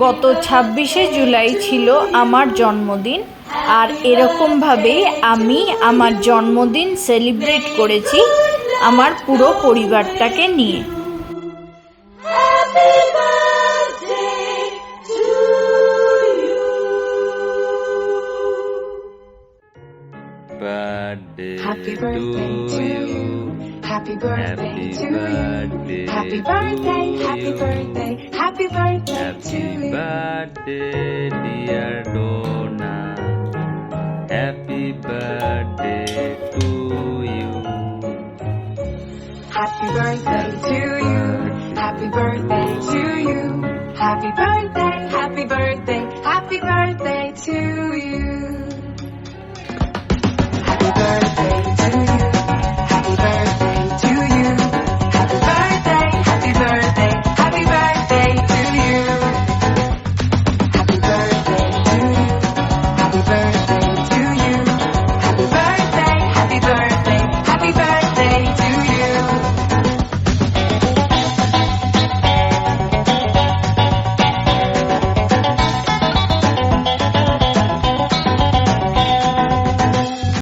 গত 26শে জুলাই ছিল আমার জন্মদিন, আর এরকমভাবেই আমি আমার জন্মদিন সেলিব্রেট করেছি আমার পুরো পরিবারটাকে নিয়ে। Happy birthday to you. Happy birthday to you. Happy birthday, happy birthday, happy birthday to you. Happy birthday, dear Donna. Happy birthday to you. Happy birthday to you. Happy birthday to you. Happy birthday, happy birthday, happy birthday to you.